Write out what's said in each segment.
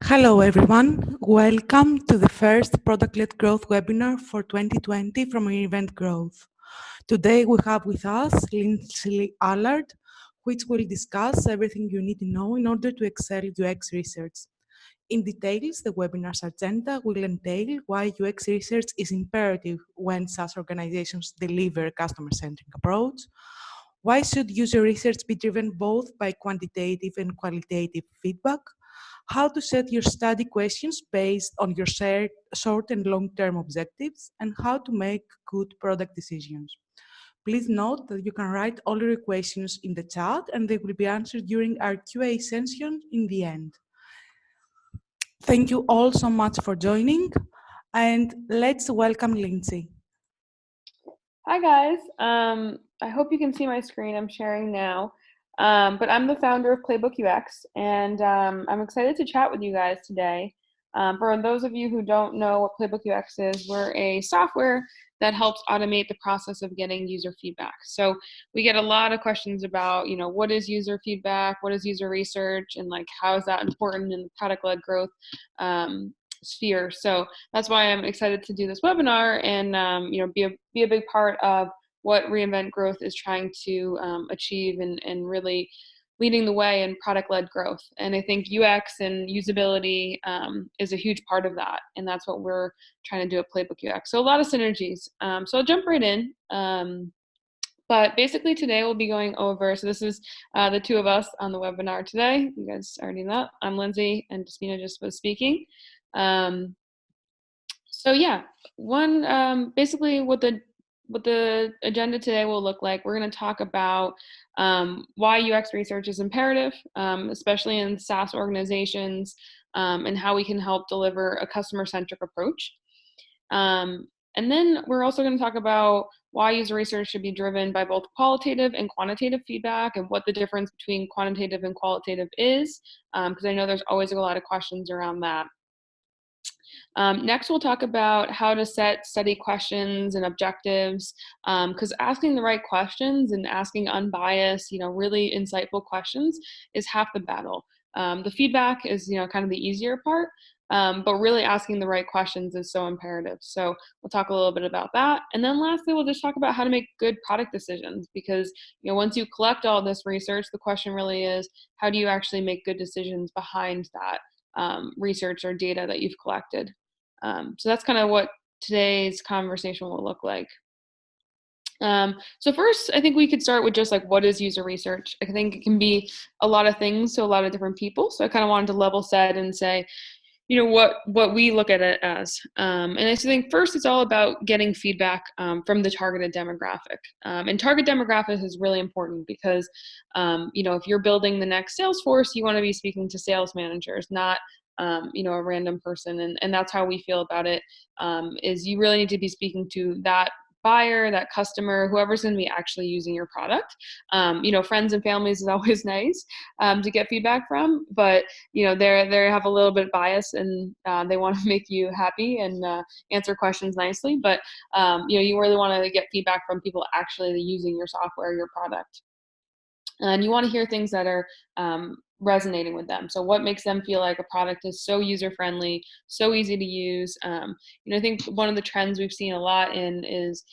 Hello, everyone. Welcome to the first Product-Led Growth webinar for 2020 from Reinvent Growth. Today, we have with us Lindsey Allard, which will discuss everything you need to know in order to excel UX research. In details, the webinar's agenda will entail why UX research is imperative when SaaS organizations deliver a customer-centric approach, why should user research be driven both by quantitative and qualitative feedback, how to set your study questions based on your shared short and long-term objectives, and how to make good product decisions. Please note that you can write all your questions in the chat and they will be answered during our QA session in the end. Thank you all so much for joining, and let's welcome Lindsey. Hi guys, I hope you can see my screen. I'm sharing now, but I'm the founder of PlaybookUX, and I'm excited to chat with you guys today. For those of you who don't know what PlaybookUX is, we're a software that helps automate the process of getting user feedback. So we get a lot of questions about, what is user feedback, what is user research, and like how is that important in the product-led growth sphere. So that's why I'm excited to do this webinar and be a big part of what Reinvent Growth is trying to achieve and really leading the way in product-led growth. And I think UX and usability is a huge part of that, and that's what we're trying to do at PlaybookUX. So a lot of synergies. So I'll jump right in. But basically today we'll be going over, so this is the two of us on the webinar today. You guys already know. I'm Lindsey and Despina just was speaking. So yeah, basically what the agenda today will look like, we're going to talk about why UX research is imperative, especially in SaaS organizations, and how we can help deliver a customer-centric approach. And then we're also going to talk about why user research should be driven by both qualitative and quantitative feedback and what the difference between quantitative and qualitative is, because I know there's always a lot of questions around that. Next, we'll talk about how to set study questions and objectives, because asking the right questions and asking unbiased, really insightful questions is half the battle. The feedback is, kind of the easier part, but really asking the right questions is so imperative. So we'll talk a little bit about that. And then lastly, we'll just talk about how to make good product decisions, because, once you collect all this research, the question really is, how do you actually make good decisions behind that research or data that you've collected? So that's kind of what today's conversation will look like. So first, I think we could start with just like, what is user research? I think it can be a lot of things to a lot of different people. So I kind of wanted to level set and say, what we look at it as. And I think first, it's all about getting feedback from the targeted demographic. And target demographic is really important because, if you're building the next Salesforce, you want to be speaking to sales managers, not a random person. And that's how we feel about it, is you really need to be speaking to that buyer, that customer, whoever's going to be actually using your product. Friends and families is always nice to get feedback from, but they have a little bit of bias and they want to make you happy and answer questions nicely. But you really want to get feedback from people actually using your software, your product. And you want to hear things that are resonating with them. So what makes them feel like a product is so user-friendly, so easy to use. I think one of the trends we've seen a lot in is,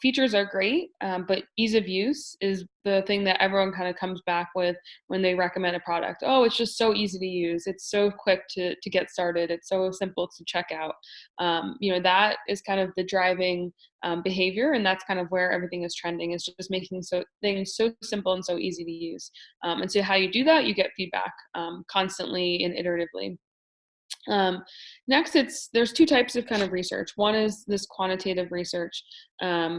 features are great, but ease of use is the thing that everyone kind of comes back with when they recommend a product. Oh, it's just so easy to use. It's so quick to get started. It's so simple to check out. That is kind of the driving behavior, and that's kind of where everything is trending, is just making things so simple and so easy to use. And so how you do that, you get feedback constantly and iteratively. Next, there's two types of kind of research. One is this quantitative research,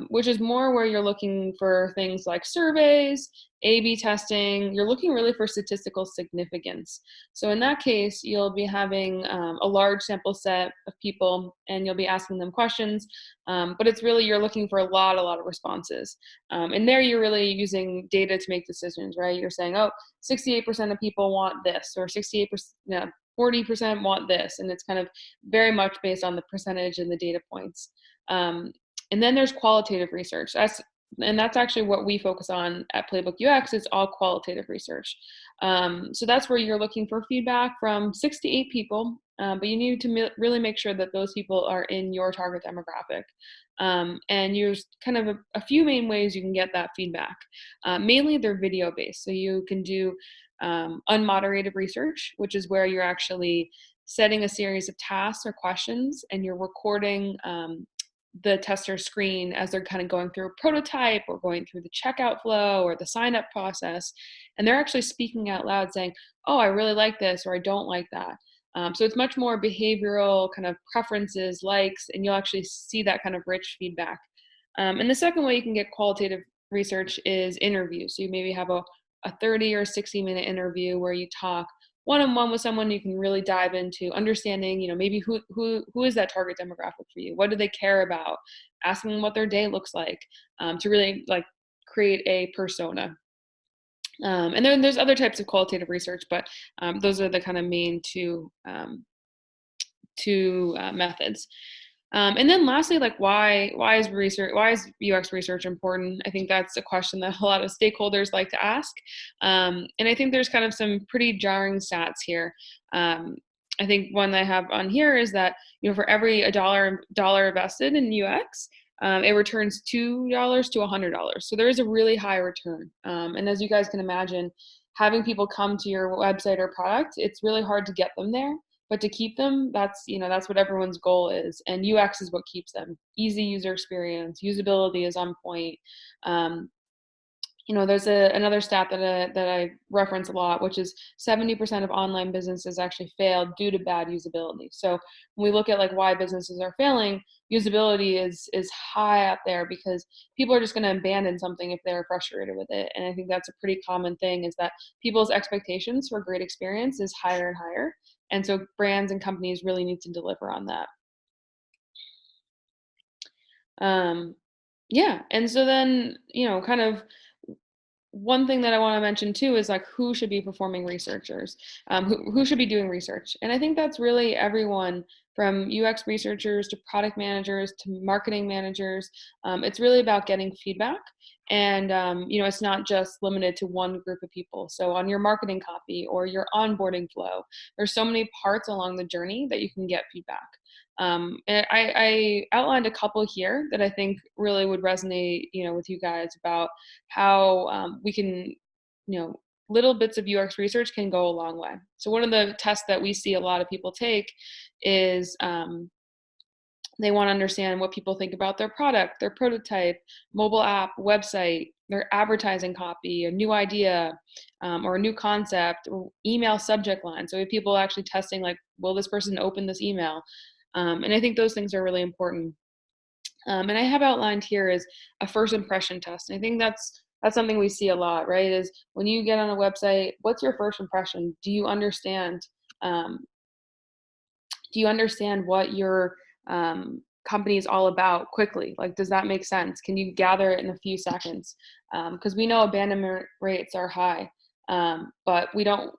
which is more where you're looking for things like surveys, A/B testing. You're looking really for statistical significance. So in that case, you'll be having a large sample set of people, and you'll be asking them questions. But it's really, you're looking for a lot of responses. And there you're really using data to make decisions, right? You're saying, 68% of people want this, or 68%, 40% want this, and it's kind of very much based on the percentage and the data points. And then there's qualitative research. That's And that's actually what we focus on at PlaybookUX. It's all qualitative research. So that's where you're looking for feedback from 6 to 8 people, but you need to really make sure that those people are in your target demographic. And there's kind of a few main ways you can get that feedback. Mainly they're video based. So you can do unmoderated research, which is where you're actually setting a series of tasks or questions and you're recording the tester screen as they're kind of going through a prototype or going through the checkout flow or the sign up process. And they're actually speaking out loud saying, oh, I really like this, or I don't like that. So it's much more behavioral kind of preferences, likes, and you'll actually see that kind of rich feedback. And the second way you can get qualitative research is interviews. So you maybe have a 30 or 60-minute interview where you talk one-on-one with someone. You can really dive into understanding, maybe who is that target demographic for you? What do they care about? Asking them what their day looks like, to really like create a persona. And then there's other types of qualitative research, but those are the kind of main two methods. And then lastly, like why is UX research important? I think that's a question that a lot of stakeholders like to ask. And I think there's kind of some pretty jarring stats here. I think one that I have on here is that, for every dollar invested in UX, it returns $2 to $100. So there is a really high return. And as you guys can imagine, having people come to your website or product, it's really hard to get them there. But to keep them, that's what everyone's goal is. And UX is what keeps them. Easy user experience, usability is on point. There's another stat that I reference a lot, which is 70% of online businesses actually fail due to bad usability. So when we look at like why businesses are failing, usability is high up there because people are just going to abandon something if they're frustrated with it. And I think that's a pretty common thing, is that people's expectations for a great experience is higher and higher. And so brands and companies really need to deliver on that. Yeah. And so then, kind of one thing that I want to mention too is like who should be performing researchers, who should be doing research. And I think that's really everyone from UX researchers to product managers to marketing managers. It's really about getting feedback. And, it's not just limited to one group of people. So on your marketing copy or your onboarding flow, there's so many parts along the journey that you can get feedback. And I outlined a couple here that I think really would resonate, with you guys about how we can, little bits of UX research can go a long way. So one of the tests that we see a lot of people take is they want to understand what people think about their product, their prototype, mobile app, website, their advertising copy, a new idea, or a new concept, or email subject line. So we have people actually testing like, will this person open this email? And I think those things are really important. And I have outlined here is a first impression test. And I think that's something we see a lot, right? Is when you get on a website, what's your first impression? Do you understand what your company is all about quickly? Like, does that make sense? Can you gather it in a few seconds? Because we know abandonment rates are high, but we don't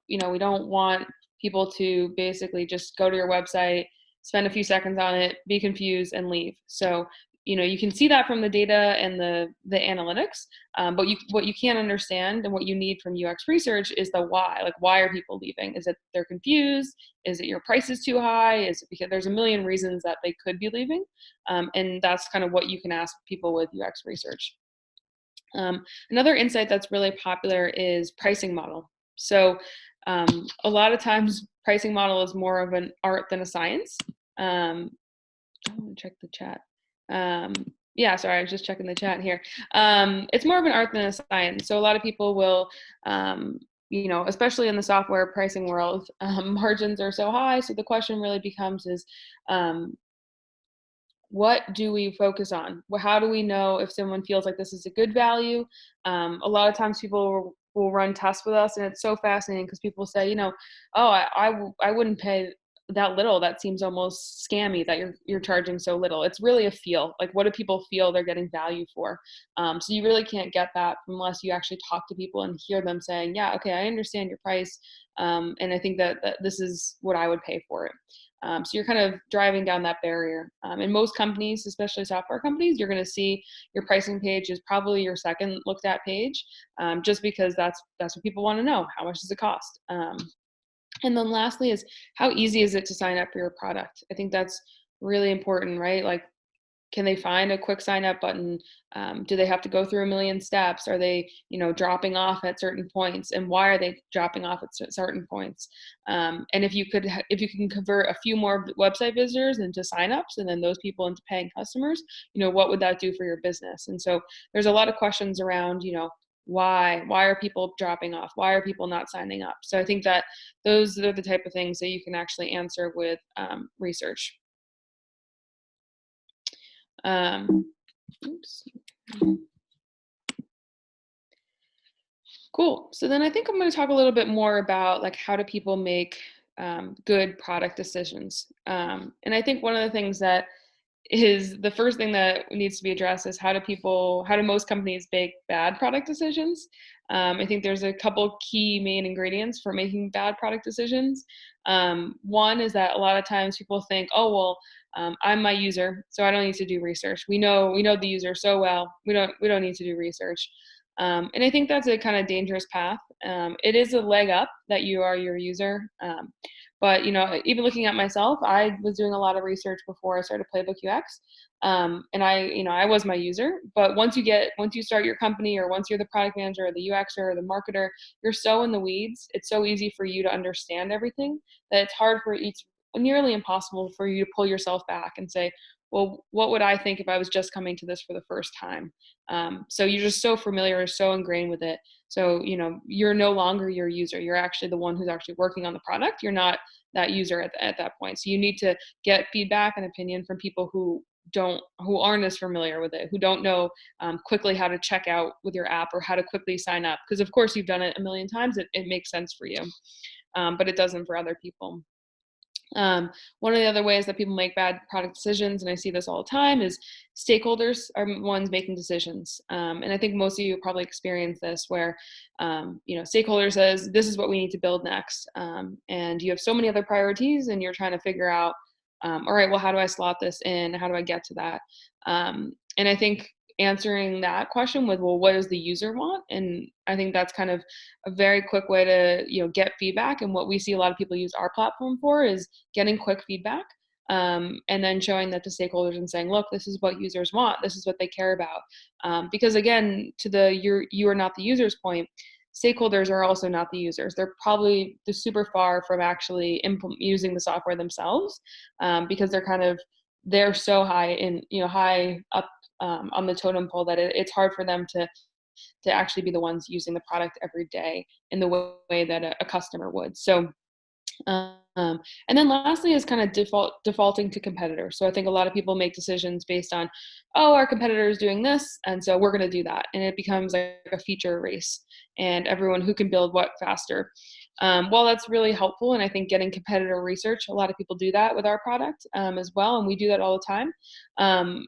want people to basically just go to your website, spend a few seconds on it, be confused, and leave. So you can see that from the data and the analytics, but what you can't understand and what you need from UX research is the why. Like, why are people leaving? Is it they're confused? Is it your price is too high? Is it because there's a million reasons that they could be leaving? And that's kind of what you can ask people with UX research. Another insight that's really popular is pricing model. So a lot of times pricing model is more of an art than a science. I'm going to check the chat. Yeah, sorry, I was just checking the chat here. It's more of an art than a science. So a lot of people will, especially in the software pricing world, margins are so high. So the question really becomes is, what do we focus on? How do we know if someone feels like this is a good value? A lot of times people will run tests with us, and it's so fascinating because people say, I wouldn't pay that little. That seems almost scammy that you're charging so little. It's really a feel. Like, what do people feel they're getting value for? So you really can't get that unless you actually talk to people and hear them saying, yeah, okay, I understand your price. And I think that this is what I would pay for it. So you're kind of driving down that barrier. In most companies, especially software companies, you're going to see your pricing page is probably your second looked at page, just because that's what people want to know. How much does it cost? And then lastly is, how easy is it to sign up for your product? I think that's really important, right? Like, can they find a quick sign up button? Do they have to go through a million steps? Are they, dropping off at certain points? And why are they dropping off at certain points? And if you can convert a few more website visitors into signups, and then those people into paying customers, what would that do for your business? And so there's a lot of questions around, why are people dropping off? Why are people not signing up? So I think that those are the type of things that you can actually answer with research. Oops. Cool. So then I think I'm going to talk a little bit more about like, how do people make good product decisions? And I think one of the things that is the first thing that needs to be addressed is, how do most companies make bad product decisions? I think there's a couple key main ingredients for making bad product decisions. One is that a lot of times people think, oh, well, I'm my user, so I don't need to do research. We know the user so well. We don't need to do research. And I think that's a kind of dangerous path. It is a leg up that you are your user. But even looking at myself, I was doing a lot of research before I started PlaybookUX. And I was my user. But once you start your company, or once you're the product manager or the UXer or the marketer, you're so in the weeds. It's so easy for you to understand everything that it's nearly impossible for you to pull yourself back and say, well, what would I think if I was just coming to this for the first time? So you're just so familiar, so ingrained with it. So, you're no longer your user. You're actually the one who's actually working on the product. You're not that user at that point. So you need to get feedback and opinion from people who aren't as familiar with it, who don't know quickly how to check out with your app or how to quickly sign up. Because of course you've done it a million times. It makes sense for you, but it doesn't for other people. One of the other ways that people make bad product decisions, and I see this all the time, is stakeholders are ones making decisions. And I think most of you probably experience this, where stakeholder says, this is what we need to build next, and you have so many other priorities, and you're trying to figure out, all right, well, how do I slot this in? How do I get to that? And I think answering that question with, well, what does the user want? And I think that's kind of a very quick way to get feedback. And what we see a lot of people use our platform for is getting quick feedback, and then showing that to stakeholders and saying, look, this is what users want, this is what they care about. Because again, to you are not the user's point, stakeholders are also not the users. They're probably super far from actually using the software themselves, because they're so high up on the totem pole that it's hard for them to actually be the ones using the product every day in the way that a customer would. So, and then lastly is kind of defaulting to competitors. So I think a lot of people make decisions based on, oh, our competitor is doing this, and so we're going to do that. And it becomes like a feature race, and everyone who can build what faster. While that's really helpful, and I think getting competitor research, a lot of people do that with our product as well, and we do that all the time.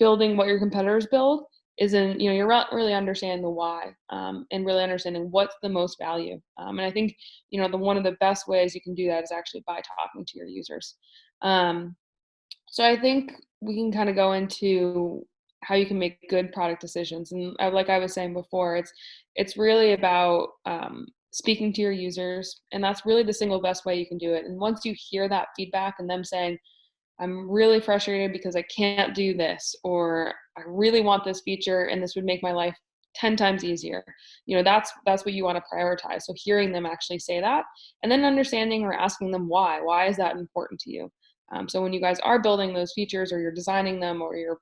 Building what your competitors build isn't, you're not really understanding the why, and really understanding what's the most value. And I think, one of the best ways you can do that is actually by talking to your users. So I think we can kind of go into how you can make good product decisions. And like I was saying before, it's really about speaking to your users, and that's really the single best way you can do it. And once you hear that feedback and them saying, I'm really frustrated because I can't do this, or I really want this feature and this would make my life 10 times easier. That's what you want to prioritize. So hearing them actually say that, and then understanding or asking them why is that important to you? So when you guys are building those features, or you're designing them, or you're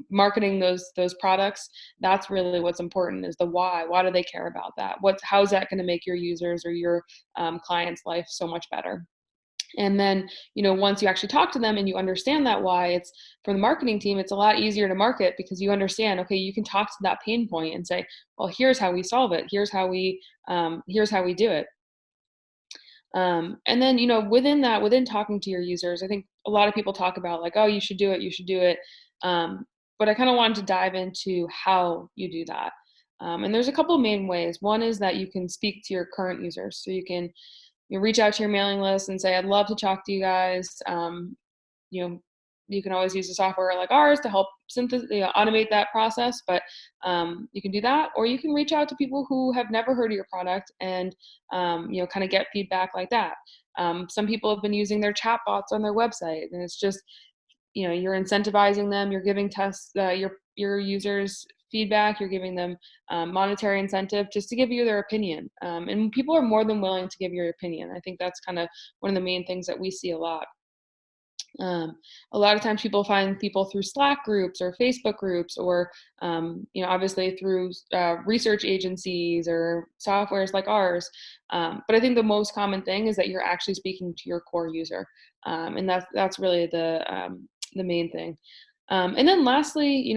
marketing those products, that's really what's important, is the why. Why do they care about that? How is that going to make your users or your clients' life so much better? And then, once you actually talk to them and you understand that why, it's, for the marketing team, it's a lot easier to market, because you understand, okay, you can talk to that pain point and say, well, here's how we solve it. Here's how we do it. And then, within talking to your users, I think a lot of people talk about like, oh, you should do it. But I kind of wanted to dive into how you do that. And there's a couple of main ways. One is that you can speak to your current users. So you can reach out to your mailing list and say, I'd love to talk to you guys. You can always use a software like ours to help automate that process, but you can do that, or you can reach out to people who have never heard of your product and kind of get feedback like that. Some people have been using their chatbots on their website, and it's just you're incentivizing them, you're giving your users feedback, you're giving them monetary incentive just to give you their opinion, and people are more than willing to give your opinion. I think that's kind of one of the main things that we see a lot. A lot of times people find people through Slack groups or Facebook groups, or obviously through research agencies or softwares like ours. But I think the most common thing is that you're actually speaking to your core user, and that's really the main thing. And then lastly,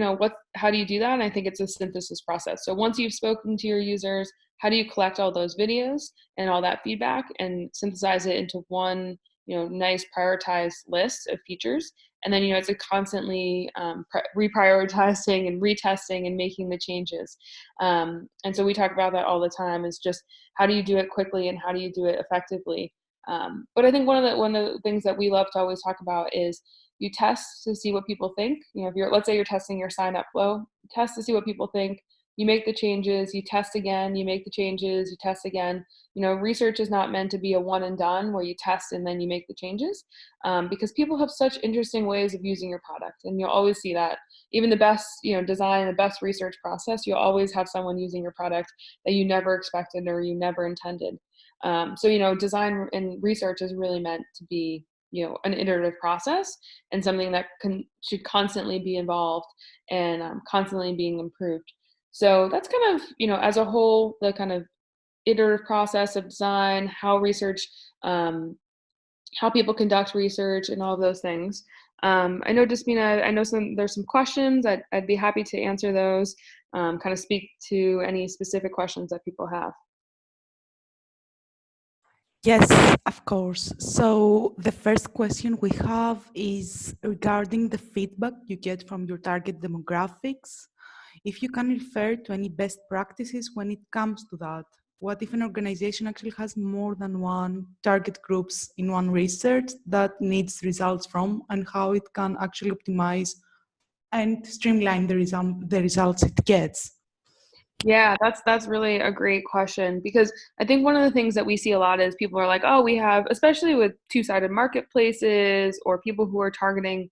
how do you do that? And I think it's a synthesis process. So once you've spoken to your users, how do you collect all those videos and all that feedback and synthesize it into one nice prioritized list of features? And then it's a constantly reprioritizing and retesting and making the changes. And so we talk about that all the time, is just how do you do it quickly and how do you do it effectively. But I think one of the things that we love to always talk about is you test to see what people think. If let's say you're testing your sign up flow, test to see what people think. You make the changes, you test again, you make the changes, you test again. Research is not meant to be a one and done where you test and then you make the changes, because people have such interesting ways of using your product. And you'll always see that. Even the best, design, the best research process, you'll always have someone using your product that you never expected or you never intended. So, design and research is really meant to be, an iterative process and something that should constantly be involved and constantly being improved. So that's kind of, as a whole, the kind of iterative process of design, how research, how people conduct research, and all of those things. I know, Despina, there's some questions. I'd be happy to answer those, kind of speak to any specific questions that people have. Yes, of course. So the first question we have is regarding the feedback you get from your target demographics. If you can refer to any best practices when it comes to that. What if an organization actually has more than one target groups in one research that needs results from, and how it can actually optimize and streamline the results it gets? Yeah, that's really a great question, because I think one of the things that we see a lot is people are like, oh, we have, especially with two-sided marketplaces or people who are targeting,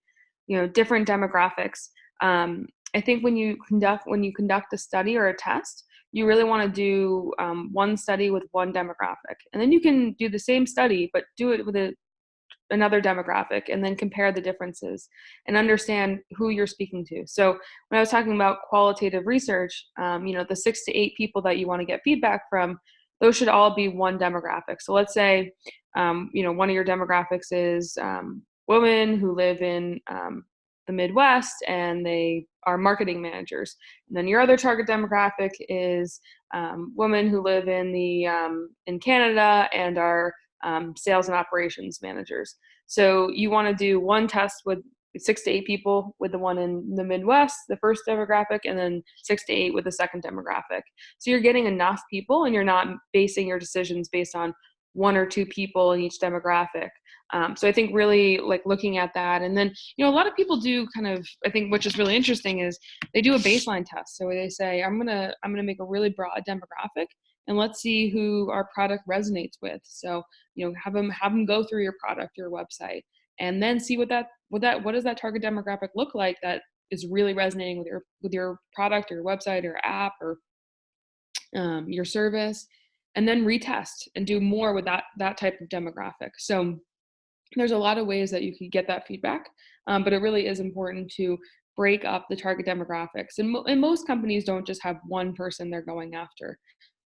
different demographics. I think when you conduct a study or a test, you really want to do one study with one demographic, and then you can do the same study but do it with another demographic, and then compare the differences and understand who you're speaking to. So when I was talking about qualitative research, the 6 to 8 people that you want to get feedback from, those should all be one demographic. So let's say, one of your demographics is women who live in the Midwest and they are marketing managers. And then your other target demographic is women who live in Canada and are sales and operations managers. So you want to do one test with 6 to 8 people with the one in the Midwest, the first demographic, and then 6 to 8 with the second demographic. So you're getting enough people, and you're not basing your decisions based on 1 or 2 people in each demographic. So I think really like looking at that, and then a lot of people do kind of, I think, which is really interesting, is they do a baseline test. So they say, I'm gonna make a really broad demographic, and let's see who our product resonates with. So have them go through your product, your website, and then see what does that target demographic look like that is really resonating with your product or your website or app or your service, and then retest and do more with that type of demographic. So there's a lot of ways that you can get that feedback, but it really is important to break up the target demographics. And most companies don't just have one person they're going after.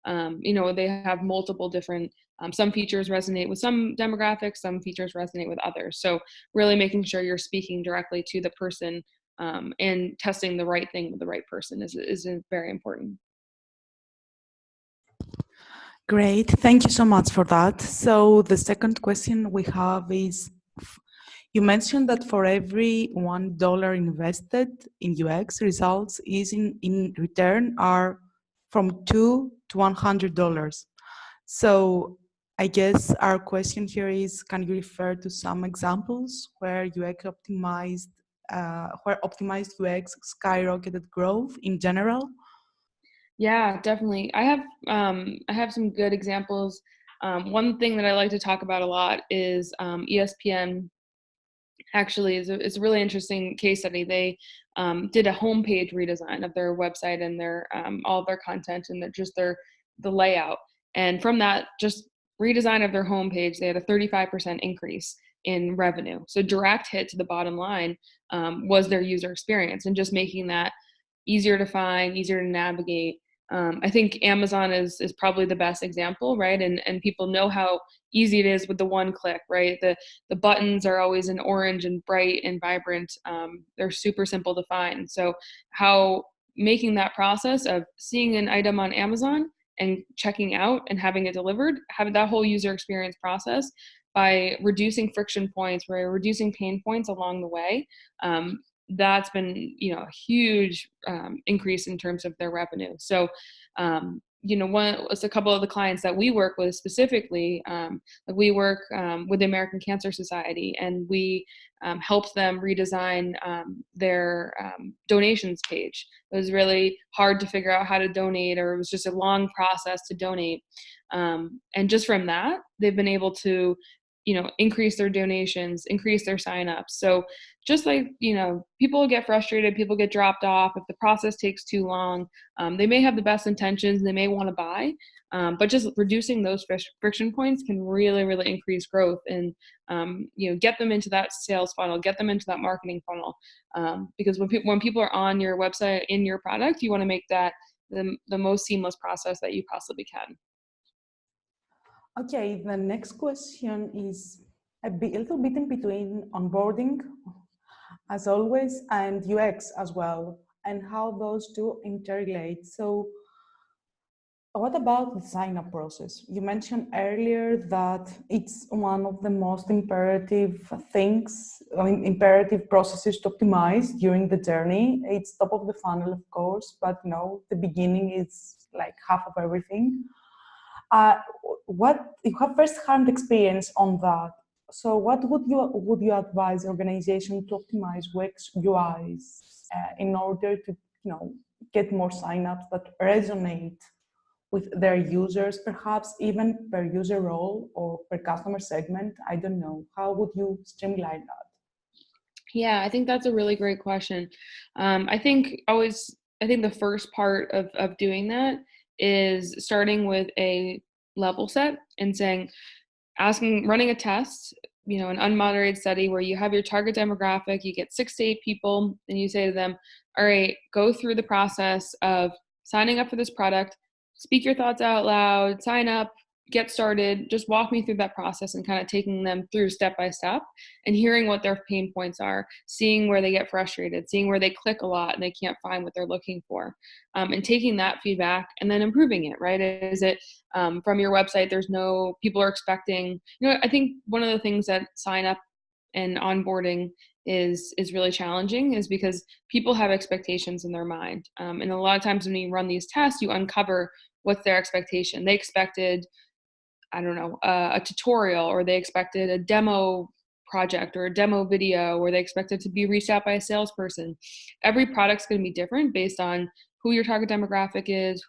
They have multiple different, some features resonate with some demographics, some features resonate with others. So really making sure you're speaking directly to the person and testing the right thing with the right person is very important. Great, thank you so much for that. So the second question we have is, you mentioned that for every $1 invested in UX, results is in return are from $2 to $100. So I guess our question here is, can you refer to some examples where where optimized UX skyrocketed growth in general? Yeah, definitely. I have some good examples. One thing that I like to talk about a lot is ESPN. Actually, is a really interesting case study. They did a homepage redesign of their website and their all of their content and the layout. And from that, just redesign of their homepage, they had a 35% increase in revenue. So direct hit to the bottom line was their user experience and just making that easier to find, easier to navigate. I think Amazon is probably the best example, right? And people know how easy it is with the one click, right? The buttons are always in orange and bright and vibrant. They're super simple to find. So how making that process of seeing an item on Amazon and checking out and having it delivered, having that whole user experience process by reducing friction points, by reducing pain points along the way, that's been, a huge increase in terms of their revenue. So, it's a couple of the clients that we work with specifically. Like we work with the American Cancer Society, and we helped them redesign their donations page. It was really hard to figure out how to donate, or it was just a long process to donate. And just from that, they've been able to increase their donations, increase their signups. So just like, people get frustrated, people get dropped off if the process takes too long. They may have the best intentions, they may want to buy, but just reducing those friction points can really, really increase growth and, get them into that sales funnel, get them into that marketing funnel. Because when people are on your website, in your product, you want to make that the most seamless process that you possibly can. Okay, the next question is a little bit in between onboarding, as always, and UX as well, and how those two interrelate. So what about the sign-up process? You mentioned earlier that it's one of the most imperative processes to optimize during the journey. It's top of the funnel, of course, but the beginning is like half of everything. What you have first-hand experience on that? So, what would you advise organizations to optimize UX UIs in order to get more signups that resonate with their users, perhaps even per user role or per customer segment? I don't know. How would you streamline that? Yeah, I think that's a really great question. I think the first part of doing that is starting with a level set and running a test, an unmoderated study where you have your target demographic, you get 6 to 8 people, and you say to them, all right, go through the process of signing up for this product, speak your thoughts out loud, sign up, get started, just walk me through that process and kind of taking them through step by step and hearing what their pain points are, seeing where they get frustrated, seeing where they click a lot and they can't find what they're looking for, and taking that feedback and then improving it, right? Is it from your website, people are expecting, I think one of the things that sign up and onboarding is really challenging is because people have expectations in their mind. And a lot of times when you run these tests, you uncover what's their expectation. They expected, I don't know, a tutorial, or they expected a demo project or a demo video, or they expected to be reached out by a salesperson. Every product's going to be different based on who your target demographic is,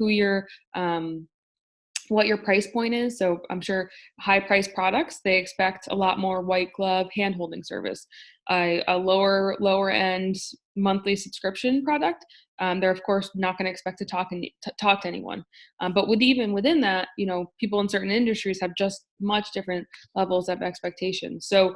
what your price point is. So I'm sure high price products, they expect a lot more white glove hand-holding service. A lower end monthly subscription product, they're of course not going to expect to talk to anyone. But even within that, people in certain industries have just much different levels of expectations. So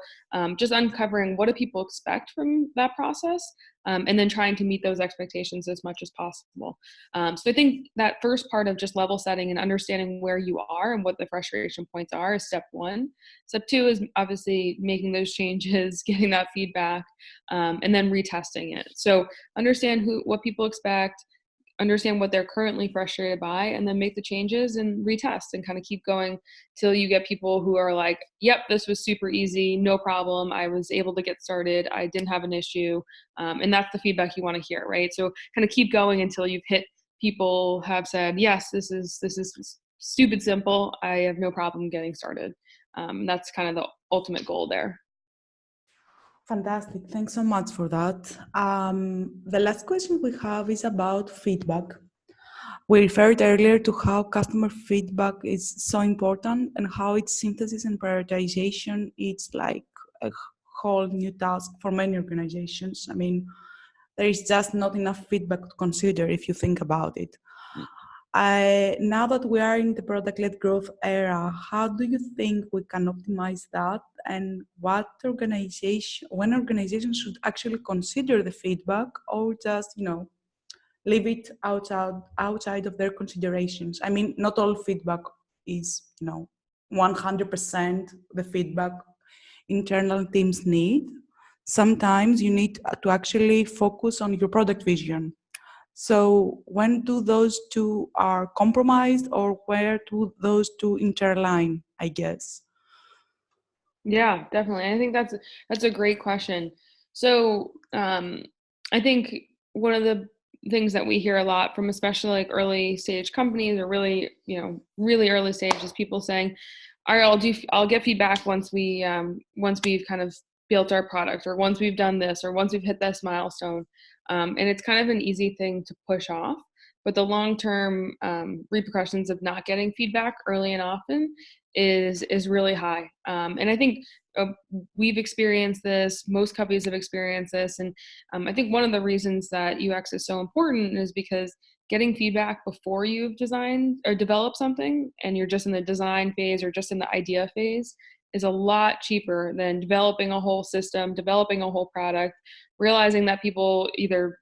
just uncovering what do people expect from that process, and then trying to meet those expectations as much as possible. So I think that first part of just level setting and understanding where you are and what the frustration points are is step one. Step two is obviously making those changes, getting that feedback, and then retesting it. So understand what people expect, understand what they're currently frustrated by, and then make the changes and retest and kind of keep going till you get people who are like, yep, this was super easy, no problem, I was able to get started, I didn't have an issue. And that's the feedback you want to hear, right? So kind of keep going until you've hit people have said, yes, this is stupid simple, I have no problem getting started. That's kind of the ultimate goal there. Fantastic. Thanks so much for that. The last question we have is about feedback. We referred earlier to how customer feedback is so important and how its synthesis and prioritization is like a whole new task for many organizations. I mean, there is just not enough feedback to consider if you think about it. Now that we are in the product-led growth era, how do you think we can optimize that, and when organizations should actually consider the feedback, or just, leave it outside of their considerations? I mean, not all feedback is, 100% the feedback internal teams need. Sometimes you need to actually focus on your product vision. So when do those two are compromised, or where do those two interline, I guess? Yeah, definitely. I think that's a great question. So I think one of the things that we hear a lot from, especially like early stage companies, or really, really early stage, is people saying, all right, I'll get feedback once we've kind of built our product, or once we've done this, or once we've hit this milestone. And it's kind of an easy thing to push off, but the long-term repercussions of not getting feedback early and often is really high. And I think we've experienced this, most companies have experienced this. And I think one of the reasons that UX is so important is because getting feedback before you've designed or developed something, and you're just in the design phase or just in the idea phase, is a lot cheaper than developing a whole system, developing a whole product, realizing that people either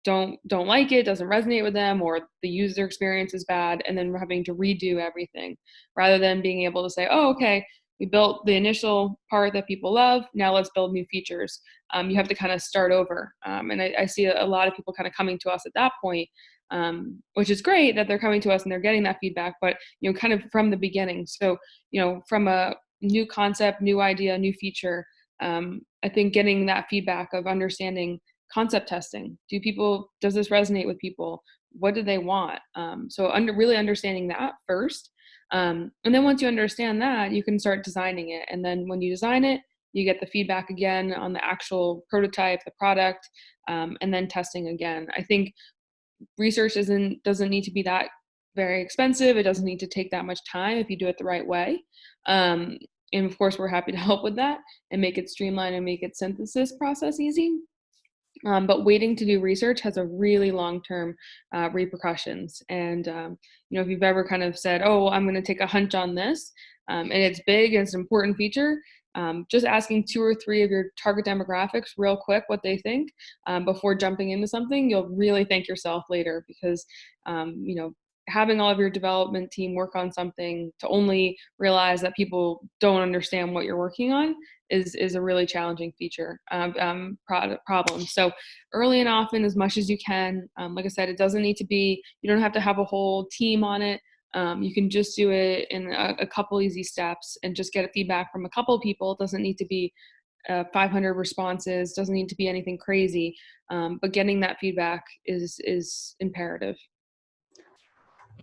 don't like it, doesn't resonate with them, or the user experience is bad, and then we're having to redo everything, rather than being able to say, oh, okay, we built the initial part that people love, now let's build new features. You have to kind of start over. And I see a lot of people kind of coming to us at that point, which is great that they're coming to us and they're getting that feedback, but kind of from the beginning. So from a new concept, new idea, new feature, I think getting that feedback of understanding concept testing. Does this resonate with people? What do they want? So really understanding that first. And then once you understand that, you can start designing it. And then when you design it, you get the feedback again on the actual prototype, the product, and then testing again. I think research doesn't need to be that very expensive. It doesn't need to take that much time if you do it the right way. And of course, we're happy to help with that and make it streamlined and make its synthesis process easy. But waiting to do research has a really long-term repercussions. And, if you've ever kind of said, oh, I'm going to take a hunch on this, and it's big and it's an important feature, just asking 2 or 3 of your target demographics real quick what they think before jumping into something, you'll really thank yourself later, because, having all of your development team work on something to only realize that people don't understand what you're working on is a really challenging problem. So early and often, as much as you can. Like I said, it doesn't need to be, you don't have to have a whole team on it. You can just do it in a couple easy steps and just get feedback from a couple of people. It doesn't need to be 500 responses, doesn't need to be anything crazy, but getting that feedback is imperative.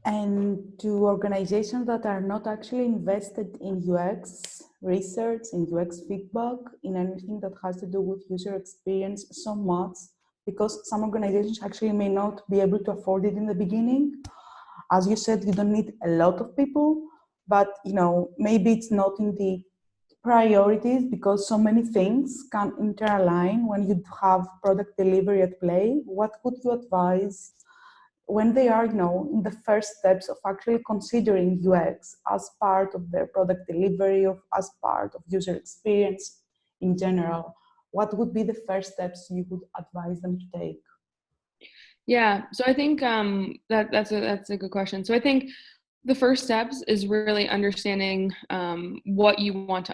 And to organizations that are not actually invested in UX research, in UX feedback, in anything that has to do with user experience so much, because some organizations actually may not be able to afford it in the beginning. As you said, you don't need a lot of people, but maybe it's not in the priorities, because so many things can interalign when you have product delivery at play. What would you advise when they are, in the first steps of actually considering UX as part of their product delivery, as part of user experience in general? What would be the first steps you would advise them to take? Yeah, so I think that's a good question. So I think the first steps is really understanding what do you want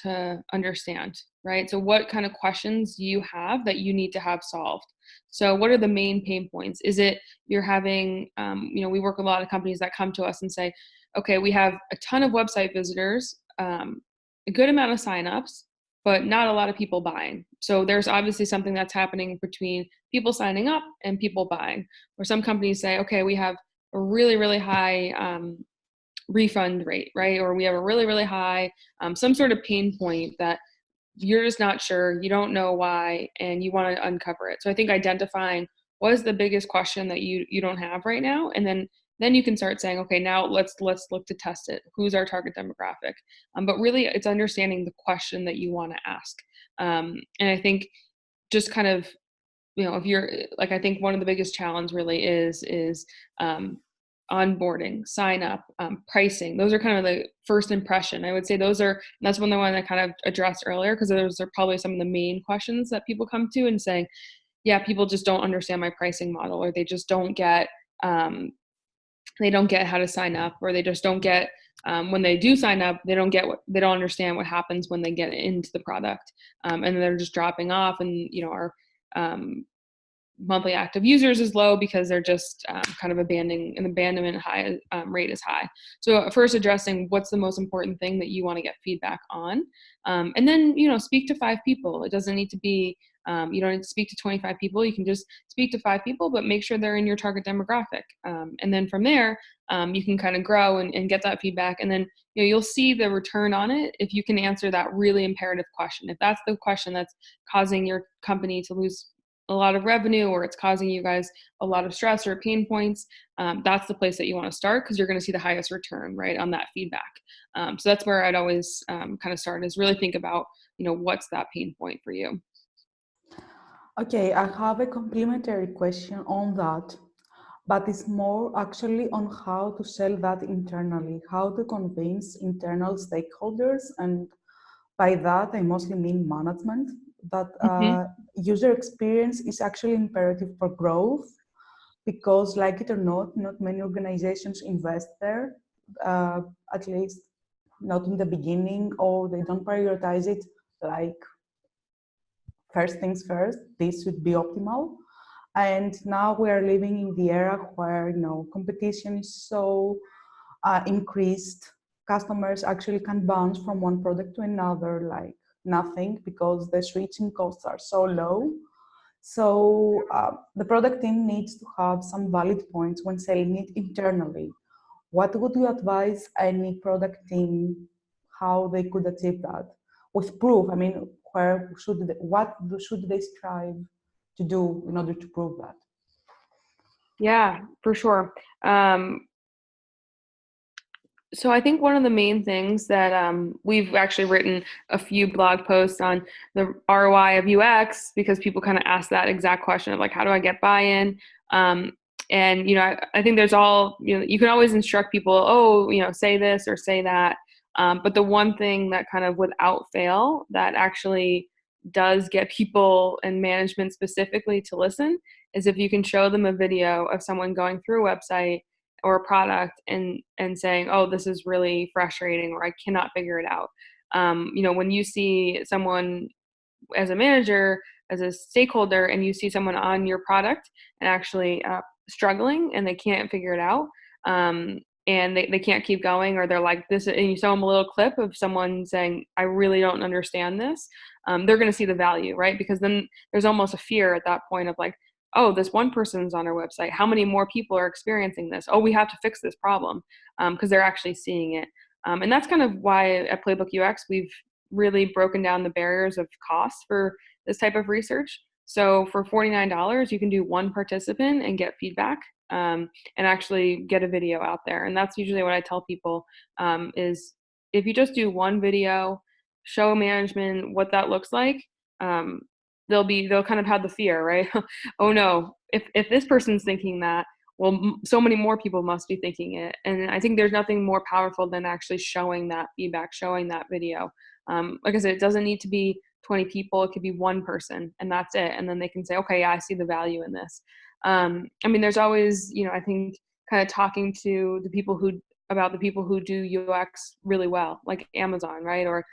to understand, right? So what kind of questions do you have that you need to have solved? So what are the main pain points? Is it you're having, we work with a lot of companies that come to us and say, okay, we have a ton of website visitors, a good amount of signups, but not a lot of people buying. So there's obviously something that's happening between people signing up and people buying. Or some companies say, okay, we have a really, really high refund rate, right? Or we have a really, really high, some sort of pain point that you're just not sure, you don't know why, and you want to uncover it. So I think identifying what is the biggest question that you don't have right now, and then you can start saying, okay, now let's look to test it. Who's our target demographic? But really, it's understanding the question that you want to ask. And I think just kind of, if you're like, I think one of the biggest challenge really is onboarding, sign up, pricing. Those are kind of the first impression. I would say that's one of the one I kind of addressed earlier, because those are probably some of the main questions that people come to and saying, yeah, people just don't understand my pricing model, or they just don't get how to sign up, or they just don't get when they do sign up, they don't understand what happens when they get into the product, and they're just dropping off, and our monthly active users is low because they're just kind of abandonment rate is high. So first, addressing what's the most important thing that you want to get feedback on, and then speak to 5 people. It doesn't need to be you don't need to speak to 25 people. You can just speak to 5 people, but make sure they're in your target demographic, and then from there you can kind of grow and get that feedback, and then you'll see the return on it if you can answer that really imperative question. If that's the question that's causing your company to lose a lot of revenue, or it's causing you guys a lot of stress or pain points, that's the place that you want to start, because you're going to see the highest return, right, on that feedback. So that's where I'd always kind of start, is really think about, what's that pain point for you. Okay, I have a complementary question on that, but it's more actually on how to sell that internally, how to convince internal stakeholders, and by that I mostly mean management, that user experience is actually imperative for growth, because like it or not many organizations invest there, at least not in the beginning, or they don't prioritize it like first things first. This should be optimal. And now we are living in the era where competition is so increased. Customers actually can bounce from one product to another like nothing, because the switching costs are so low. So the product team needs to have some valid points when selling it internally. What would you advise any product team how they could achieve that with proof? I mean, what should they strive to do in order to prove that? Yeah, for sure. So I think one of the main things that we've actually written a few blog posts on the ROI of UX, because people kind of ask that exact question of like, how do I get buy-in? And I think there's you can always instruct people, say this or say that. But the one thing that kind of without fail that actually does get people and management specifically to listen is if you can show them a video of someone going through a website or a product and saying, oh, this is really frustrating, or I cannot figure it out. When you see someone as a manager, as a stakeholder, and you see someone on your product and actually struggling and they can't figure it out, and they can't keep going, or they're like this, and you show them a little clip of someone saying, I really don't understand this, they're going to see the value, right? Because then there's almost a fear at that point of like, oh, this one person's on our website, how many more people are experiencing this? Oh, we have to fix this problem, because they're actually seeing it. And that's kind of why at PlaybookUX, we've really broken down the barriers of cost for this type of research. So for $49, you can do one participant and get feedback, and actually get a video out there. And that's usually what I tell people, is if you just do one video, show management what that looks like, they'll kind of have the fear, right? Oh no, if this person's thinking that, well, so many more people must be thinking it. And I think there's nothing more powerful than actually showing that feedback, showing that video. Like I said, it doesn't need to be 20 people. It could be one person, and that's it. And then they can say, okay, yeah, I see the value in this. There's always, I think kind of talking to the people who do UX really well, like Amazon, right? Or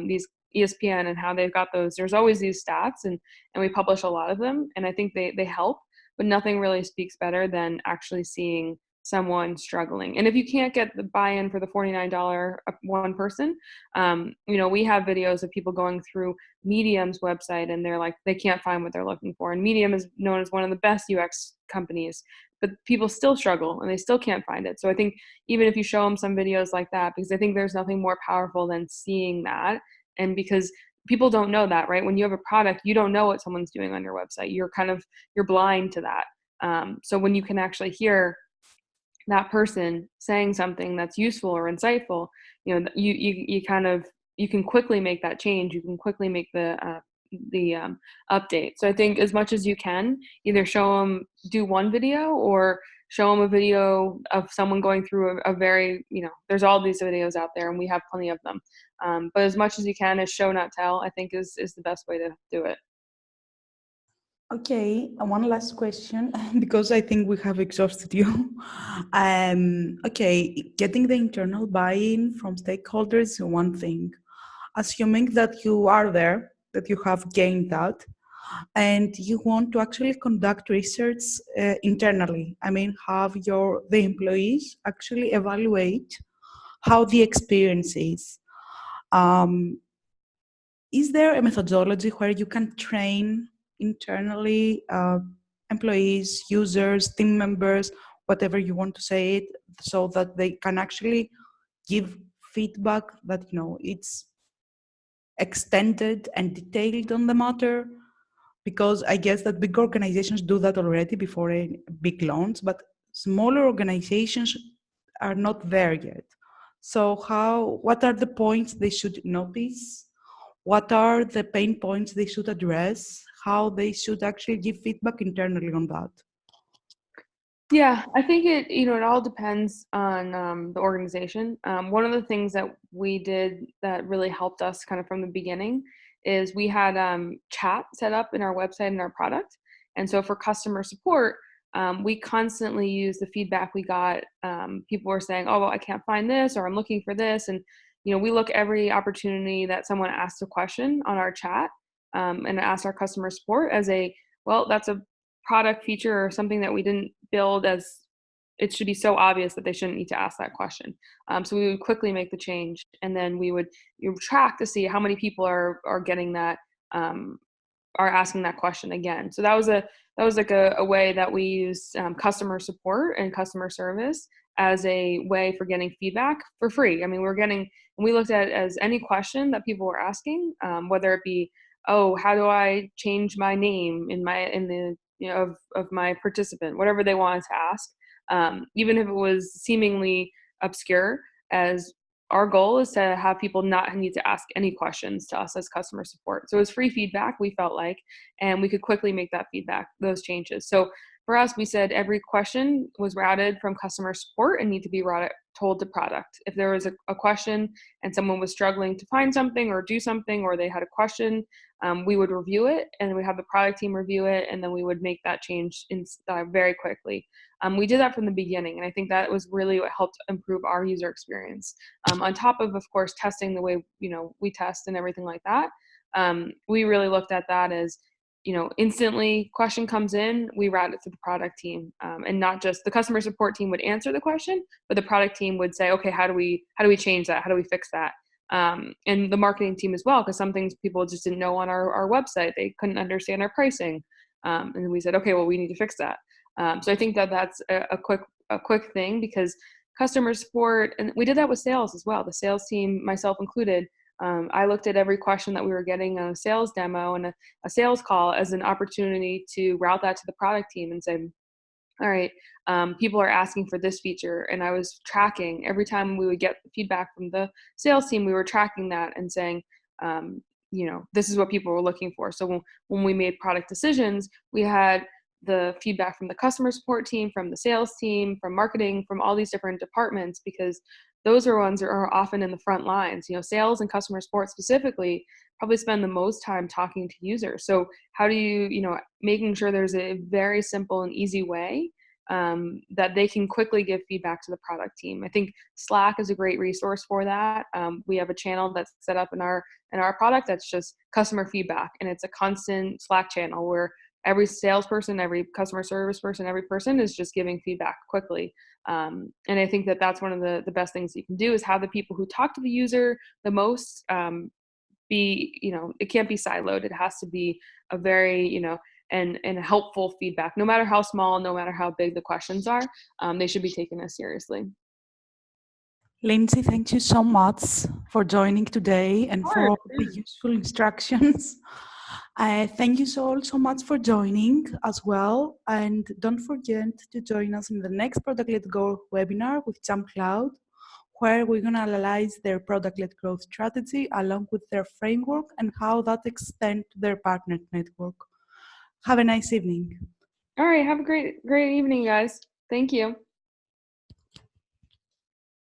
these ESPN and how they've got those. There's always these stats, and we publish a lot of them, and I think they help, but nothing really speaks better than actually seeing someone struggling. And if you can't get the buy-in for the $49 one person, we have videos of people going through Medium's website, and they're like, they can't find what they're looking for. And Medium is known as one of the best UX companies, but people still struggle and they still can't find it. So I think even if you show them some videos like that, because I think there's nothing more powerful than seeing that. And because people don't know that, right? When you have a product, you don't know what someone's doing on your website. You're blind to that. So when you can actually hear that person saying something that's useful or insightful, you can quickly make that change. You can quickly make the update. So I think as much as you can, either show them, do one video, or show them a video of someone going through a very, there's all these videos out there and we have plenty of them. But as much as you can, as show not tell, I think is the best way to do it. Okay, one last question, because I think we have exhausted you. Okay, getting the internal buy-in from stakeholders is one thing. Assuming that you are there, that you have gained that, and you want to actually conduct research internally. I mean, have the employees actually evaluate how the experience is. Is there a methodology where you can train internally employees, users, team members, whatever you want to say it, so that they can actually give feedback that it's extended and detailed on the matter? Because I guess that big organizations do that already before a big launch, but smaller organizations are not there yet. So what are the points they should notice? What are the pain points they should address? How they should actually give feedback internally on that? Yeah, I think it all depends on the organization. One of the things that we did that really helped us kind of from the beginning is we had chat set up in our website and our product. And so for customer support, we constantly use the feedback we got. People were saying, oh, well, I can't find this, or I'm looking for this. And, we look every opportunity that someone asks a question on our chat and ask our customer support as that's a product feature or something that we didn't build as it should be so obvious that they shouldn't need to ask that question. So we would quickly make the change, and then we would track to see how many people are getting that, are asking that question again. So that was like a way that we used customer support and customer service as a way for getting feedback for free. I mean, we looked at it as any question that people were asking, whether it be, oh, how do I change my name in the of my participant, whatever they wanted to ask, even if it was seemingly obscure. As our goal is to have people not need to ask any questions to us as customer support. So it was free feedback, we felt like, and we could quickly make those changes. So for us, we said every question was routed from customer support and need to be told to product. If there was a question and someone was struggling to find something or do something, or they had a question, we would review it, and we'd have the product team review it, and then we would make that change very quickly. We did that from the beginning, and I think that was really what helped improve our user experience. On top of course, testing the way we test and everything like that, we really looked at that as instantly question comes in, we route it to the product team, and not just the customer support team would answer the question, but the product team would say, okay, how do we change that? How do we fix that? And the marketing team as well, because some things people just didn't know on our website. They couldn't understand our pricing. And we said, okay, well, we need to fix that. So I think that's a quick thing, because customer support, and we did that with sales as well. The sales team, myself included, I looked at every question that we were getting on a sales demo and a sales call as an opportunity to route that to the product team and say, all right, people are asking for this feature. And I was tracking every time we would get feedback from the sales team, we were tracking that and saying, this is what people were looking for. So when we made product decisions, we had the feedback from the customer support team, from the sales team, from marketing, from all these different departments, because those are ones that are often in the front lines. Sales and customer support specifically probably spend the most time talking to users. So how do you, making sure there's a very simple and easy way that they can quickly give feedback to the product team. I think Slack is a great resource for that. We have a channel that's set up in our product that's just customer feedback, and it's a constant Slack channel where every salesperson, every customer service person, every person is just giving feedback quickly. And I think that's one of the best things you can do, is have the people who talk to the user the most be, it can't be siloed. It has to be a very, and helpful feedback. No matter how small, no matter how big the questions are, they should be taken as seriously. Lindsey, thank you so much for joining today and for the useful instructions. Thank you so much for joining as well. And don't forget to join us in the next Product-Led Growth webinar with JumpCloud, where we're going to analyze their product-led growth strategy along with their framework and how that extends to their partner network. Have a nice evening. All right. Have a great evening, guys. Thank you.